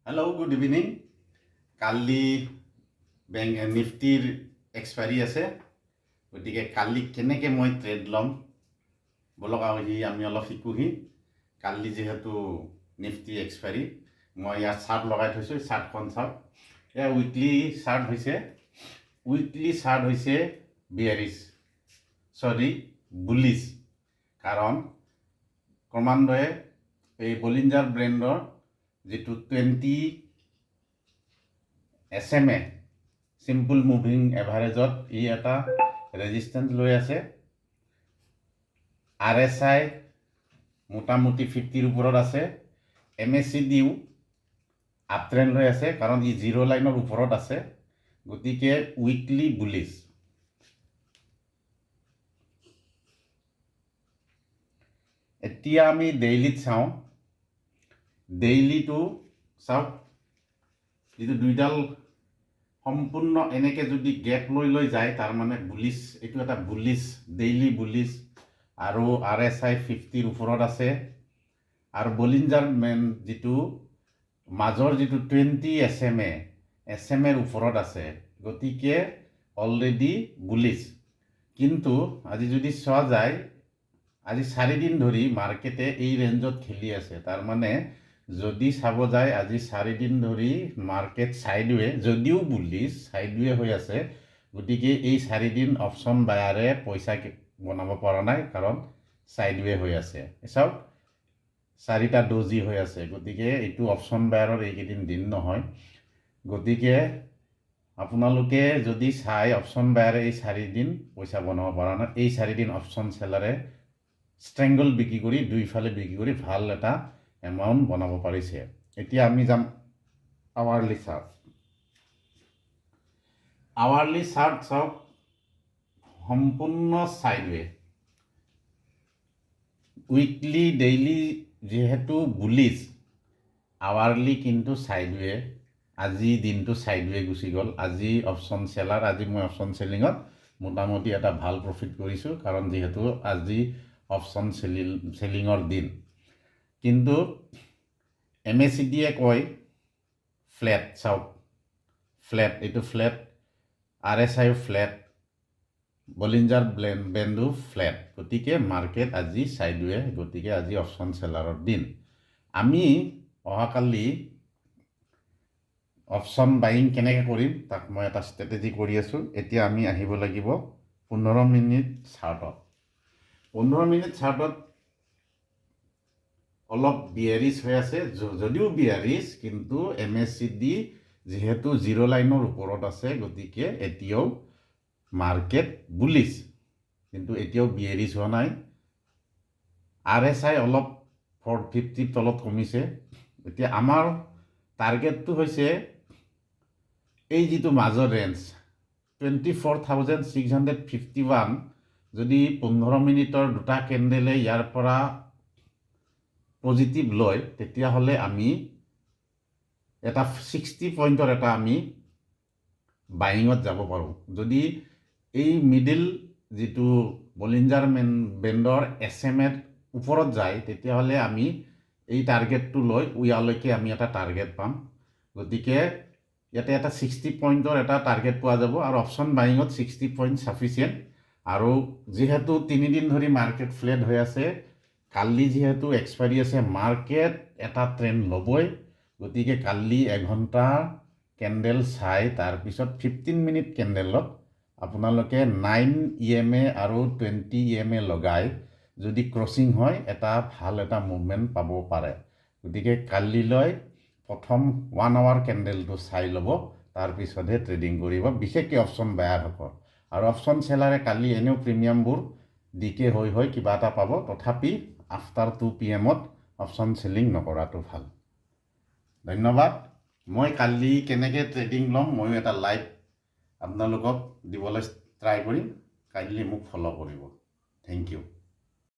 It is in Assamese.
Hello' good evening. কালি নিফটিৰ এক্সপায়াৰী আছে, গতিকে কালি কেনেকৈ মই ট্ৰেড ল'ম বলক আমি অলপ শিকোহি। কালি যিহেতু নিফটি এক্সপায়াৰী, মই ইয়াত চাৰ্ট লগাই থৈছোঁ। চাৰ্টখন চাওক, এয়া উইকলি চাৰ্ট হৈছে বুলিছ। কাৰণ ক্ৰমান্বয়ে এই বলিঞ্জাৰ ব্ৰেণ্ডৰ যিটো 20 SMA চিম্পল মুভিং এভাৰেজত ই এটা ৰেজিষ্টেঞ্চ লৈ আছে। RSI মোটামুটি 50ৰ ওপৰত আছে। MACDও আপ ট্ৰেণ্ড লৈ আছে, কাৰণ ই জিৰ' লাইনৰ ওপৰত আছে। গতিকে উইকলি বুলিছ। এতিয়া আমি ডেইলিত চাওঁ। ডেইলিটো চাওক, যিটো দুইডাল সম্পূৰ্ণ এনেকৈ যদি গেপ লৈ যায়, তাৰমানে বুলিছ, এইটো এটা বুলিছ, ডেইলি বুলিছ। আৰু RSI 50ৰ ওপৰত আছে। আৰু বলিঞ্জাৰ যিটো মাজৰ যিটো 20 SMAৰ ওপৰত আছে। গতিকে অলৰেডি বুলিছ। কিন্তু আজি যদি চোৱা যায়, আজি 4 দিন ধৰি মাৰ্কেটে এই ৰেঞ্জত খেলি আছে। তাৰমানে যদি চাব যায়, আজি 4 দিন ধৰি মাৰ্কেট চাইডৱে, যদিও বুলিছ চাইডৱে হৈ আছে। গতিকে এই 4 দিন অপশ্যন বায়াৰে পইচা বনাব পৰা নাই, কাৰণ চাইডৱে হৈ আছে। চাওক, 4টা ডজি হৈ আছে। গতিকে এইটো অপশ্যন বায়াৰৰ এইকেইদিন দিন নহয়। গতিকে আপোনালোকে যদি চাই, অপশ্যন বায়াৰে এই 4 দিন পইচা বনাব পৰা নাই। এই 4 দিন অপশ্যন চেলাৰে ষ্ট্ৰেংগল বিক্ৰী কৰি, দুইফালে বিক্ৰী কৰি ভাল এটা এমাউণ্ট বনাব পাৰিছে। এতিয়া আমি যাম আৱাৰলি চাৰ্ট। আৱাৰলি চাৰ্ট চাওক, সম্পূৰ্ণ চাইডৱে। উইকলি ডেইলি যিহেতু বুলিছ, আৱাৰলি কিন্তু চাইডৱে। আজি দিনটো চাইডৱে গুচি গ'ল। আজি অপশ্যন চেলাৰ, আজি মই অপশ্যন চেলিঙত মোটামুটি এটা ভাল প্ৰফিট কৰিছোঁ, কাৰণ যিহেতু আজি অপশ্যন চেলিঙৰ দিন। কিন্তু MACDয়ে কয় ফ্লেট। চাওক, ফ্লেট, এইটো ফ্লেট। RSIও ফ্লেট, বলিঞ্জাৰ বেণ্ডো ফ্লেট। গতিকে মাৰ্কেট আজি চাইডৱে। গতিকে আজি অপশ্যন চেলাৰৰ দিন। আমি অহাকালি অপশ্যন বাইং কেনেকৈ কৰিম তাক মই এটা ষ্ট্ৰেটেজি কৰি আছোঁ। এতিয়া আমি আহিব লাগিব 15 মিনিট চাৰ্টত। 15 মিনিট চাৰ্টত অলপ বিয়াৰিছ হৈ আছে, যদিও বিয়াৰিছ, কিন্তু MACD যিহেতু জিৰ' লাইনৰ ওপৰত আছে। গতিকে এতিয়াও মাৰ্কেট বুলিছ, কিন্তু এতিয়াও বিয়াৰিছ হোৱা নাই। RSI অলপ 450 তলত কমিছে। এতিয়া আমাৰ টাৰ্গেটটো হৈছে এই যিটো মাজৰ ৰেঞ্জ 24,651। যদি 15 মিনিটৰ দুটা কেণ্ডেলে ইয়াৰ পৰা পজিটিভ লয়, তেতিয়াহ'লে আমি এটা 60 পইণ্টৰ এটা আমি বাইঙত যাব পাৰোঁ। যদি এই মিডিল যিটো বলিঞ্জাৰ বেণ্ডৰ SMAৰ ওপৰত যায়, তেতিয়াহ'লে আমি এই টাৰ্গেটটো লৈ ইয়ালৈকে আমি এটা টাৰ্গেট পাম। গতিকে ইয়াতে এটা 60 পইণ্টৰ এটা টাৰ্গেট পোৱা যাব। আৰু অপশ্যন বাইঙত 60 পইণ্ট চাফিচিয়েণ্ট। আৰু যিহেতু 3 দিন ধৰি মাৰ্কেট ফ্লেট হৈ আছে, কালি যিহেতু এক্সপায়াৰী আছে, মাৰ্কেট এটা ট্ৰেণ্ড ল'বই। গতিকে কালি এঘণ্টা কেণ্ডেল চাই, তাৰপিছত 15 মিনিট কেণ্ডেলত আপোনালোকে 9 EMA আৰু 20 EMA লগাই যদি ক্ৰচিং হয়, এটা ভাল এটা মুভমেণ্ট পাব পাৰে। গতিকে কালিলৈ প্ৰথম 1 আৱাৰ কেণ্ডেলটো চাই ল'ব, তাৰপিছতহে ট্ৰেডিং কৰিব, বিশেষকৈ অপশ্যন বায়াৰসকল। আৰু অপশ্যন চেলাৰে কালি এনেও প্ৰিমিয়ামবোৰ ডিকে হৈ কিবা এটা পাব। তথাপি আফটাৰ 2 PM অপশ্যন চেলিং নকৰাটো ভাল। ধন্যবাদ। মই কালি কেনেকৈ ট্ৰেডিং ল'ম, ময়ো এটা লাইভ আপোনালোকক দিবলৈ ট্ৰাই কৰিম। কাইণ্ডলি মোক ফ'ল' কৰিব। Thank U.